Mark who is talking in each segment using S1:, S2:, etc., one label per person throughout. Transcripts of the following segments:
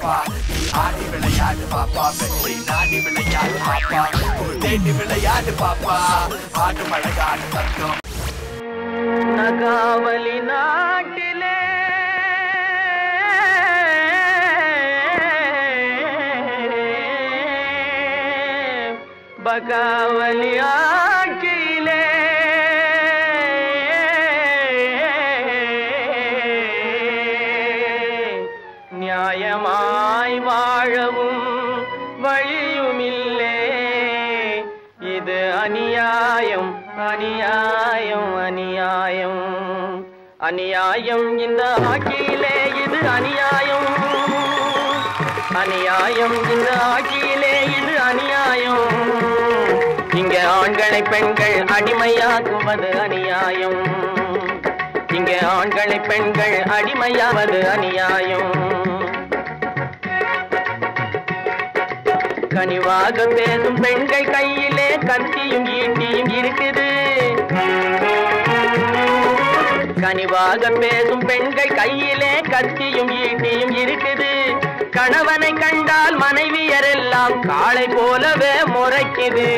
S1: பாப்பா நீ ஆடி விளையாடு பாப்பா வெற்றி நாடி விளையாடு பாப்பா தேடி விளையாடு பாப்பா ஆடு மழகாடு தங்கம்
S2: நகாவலி நாட்டிலே பகாவலி ஆட்சியிலே நியாயமாய் வாழவும் வழியுமில்லே இது அநியாயம் அநியாயம் அநியாயம் அநியாயம் இந்த ஆட்சியிலே இது அநியாயம் அநியாயம் இந்த ஆட்சியிலே இது அநியாயம் இங்கே ஆண்களை பெண்கள் அடிமையாக்குவது அநியாயம் இங்கே ஆண்களை பெண்கள் அடிமையாவது அநியாயம் கனிவாக பேசும் பெண்கள் கையிலே கத்தியும் ஈட்டியும் இருக்குது கனிவாக பேசும் பெண்கள் கையிலே கத்தியும் ஈட்டியும் இருக்குது கணவனை கண்டால் மனைவியரெல்லாம் காளை போலவே முறைக்குது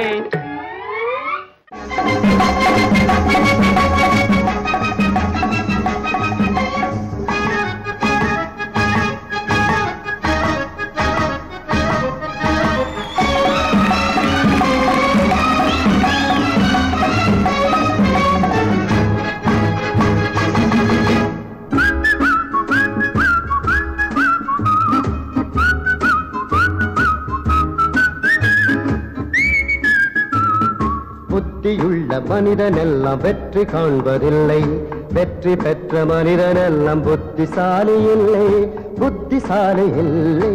S3: புத்தியுள்ள மனிதனெல்லாம் வெற்றி காண்பதில்லை வெற்றி பெற்ற மனிதனெல்லாம் புத்திசாலி இல்லை புத்திசாலி இல்லை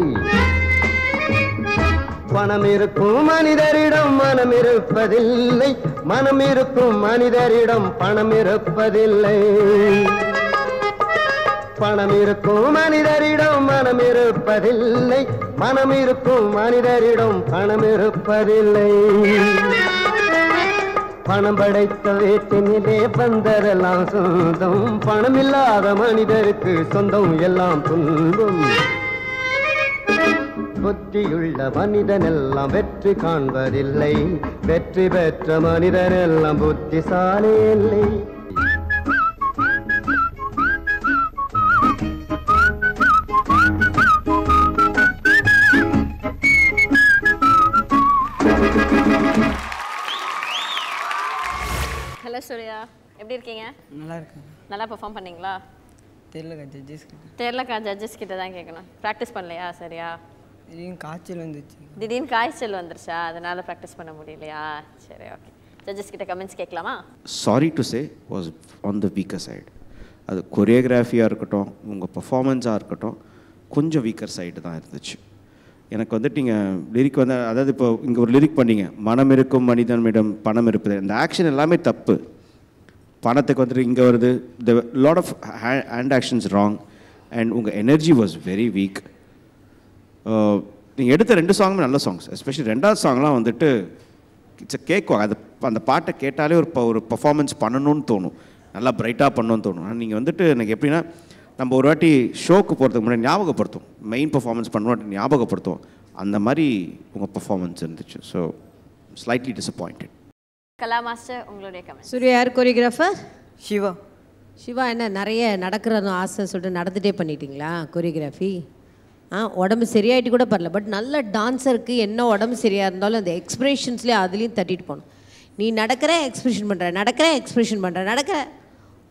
S3: பணம் இருக்கும் மனிதரிடம் மனம் இருப்பதில்லை மனம் இருக்கும் மனிதரிடம் பணம் இருப்பதில்லை பணம் இருக்கும் மனிதரிடம் மனம் இருப்பதில்லை மனம் இருக்கும் மனிதரிடம் பணம் இருப்பதில்லை பணம் படைத்த வீட்டினிலே வந்ததெல்லாம் சொந்தம் பணம் இல்லாத மனிதருக்கு சொந்தம் எல்லாம் துன்பம் புத்தியுள்ள மனிதனெல்லாம் வெற்றி காண்பதில்லை வெற்றி பெற்ற மனிதனெல்லாம் புத்திசாலி இல்லை
S4: ஹலோ சூர்யா, எப்படி இருக்கீங்க?
S5: நல்லா இருக்கேன்.
S4: நல்லா பெர்ஃபார்ம் பண்ணீங்களா?
S5: தெரியலக்கா ஜட்ஜஸ் கிட்ட.
S4: தெரியலக்கா ஜட்ஜஸ் கிட்ட தான் கேட்கணும். ப்ராக்டிஸ் பண்ணலையா சரியா?
S5: திடீர்னு காய்ச்சல் வந்துச்சு.
S4: திடீர்னு காய்ச்சல் வந்துருச்சா, அதனால ப்ராக்டிஸ் பண்ண முடியலையா? சரி ஓகே. ஜட்ஜஸ் கிட்ட கமெண்ட்ஸ் கேட்கலாமா?
S6: Sorry to say was on the weaker side. அது கொரியோகிராஃபியாக இருக்கட்டும், உங்கள் பர்ஃபார்மன்ஸாக இருக்கட்டும், கொஞ்சம் வீக்கர் சைடு தான் இருந்துச்சு. எனக்கு வந்துட்டு நீங்கள் லிரிக் வந்து, அதாவது இப்போ இங்கே ஒரு லிரிக் பண்ணீங்க, மனம் இருக்கும் மனிதனிடம் பணம் இருப்பது. இந்த ஆக்ஷன் எல்லாமே தப்பு. பணத்துக்கு வந்துட்டு இங்கே வருது, the lot of hand actions wrong and உங்கள் எனர்ஜி வாஸ் வெரி வீக். நீங்கள் எடுத்த 2 சாங்குமே நல்ல சாங்ஸ், எஸ்பெஷலி 2வது சாங்லாம் வந்துட்டு இட்ஸ் கேட்கும். அது அந்த பாட்டை கேட்டாலே ஒரு பர்ஃபார்மன்ஸ் பண்ணணும்னு தோணும், நல்லா பிரைட்டாக பண்ணணும்னு தோணும். ஆனால் நீங்கள் வந்துட்டு எனக்கு எப்படின்னா, நம்ம ஒரு வாட்டி ஷோக்கு போகிறதுக்கு முன்னாடி ஞாபகப்படுத்தும், மெயின் பர்ஃபார்மன்ஸ் பண்ணுவோம் ஞாபகப்படுத்தும், அந்த மாதிரி உங்கள் பர்ஃபார்மன்ஸ் இருந்துச்சு. So slightly disappointed.
S4: Kala master உங்களுடைய கமெண்ட்.
S7: சூர்யா யார் கொரியோகிராஃபர்?
S5: சிவா.
S7: சிவா என்ன நிறைய நடக்கிறதும் ஆசை சொல்லிட்டு நடந்துகிட்டே பண்ணிட்டீங்களா கொரியோகிராஃபி? உடம்பு சரியாயிட்டு கூட பரல, பட் நல்ல டான்ஸருக்கு என்ன உடம்பு சரியாக இருந்தாலும் அந்த எக்ஸ்ப்ரெஷன்ஸ்லேயே அதுலேயும் தட்டிட்டு போகணும். நீ நடக்கிற எக்ஸ்ப்ரெஷன் பண்ணுற, நடக்கிற எக்ஸ்ப்ரெஷன் பண்ணுற, நடக்கிற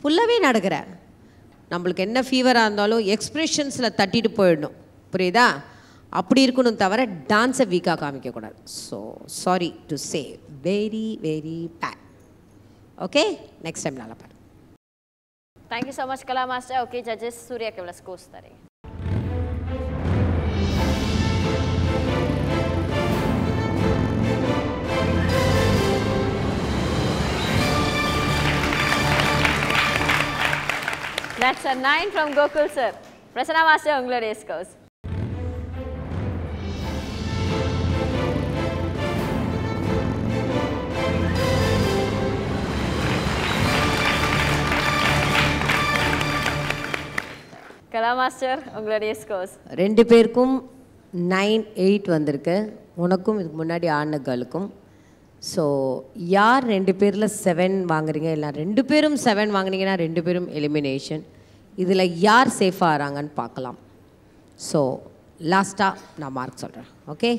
S7: ஃபுல்லாகவே நடக்கிற. நம்மளுக்கு என்ன ஃபீவராக இருந்தாலும் எக்ஸ்ப்ரெஷன்ஸில் தட்டிட்டு போயிடணும், புரியுதா? அப்படி இருக்கணும் தவிர டான்ஸை வீக்காக காமிக்கக்கூடாது. So sorry to say, very very bad. Okay, next time நல்லா பாரு.
S4: Thank you so much Kala master. Okay judges, சூர்யாக்கு எவ்வளோ ஸ்கோர்ஸ் தரீங்க? That's a 9 from Gokul sir. Prasanna master, உங்களுடைய scores. கலா மாஸ்டர் உங்களுடைய ஸ்கோர்ஸ்.
S7: 2 பேருக்கும் 9-8 வந்திருக்கு. உனக்கும் இதுக்கு முன்னாடி ஆன கேர்ளுக்கும். ஸோ யார் 2 பேரில் 7 வாங்குறீங்க, இல்லை 2 பேரும் 7 வாங்குனீங்கன்னா 2 பேரும் எலிமினேஷன். இதில் யார் சேஃபாக ஆகிறாங்கன்னு பார்க்கலாம். ஸோ லாஸ்ட்டாக நான் மார்க் சொல்கிறேன். ஓகே.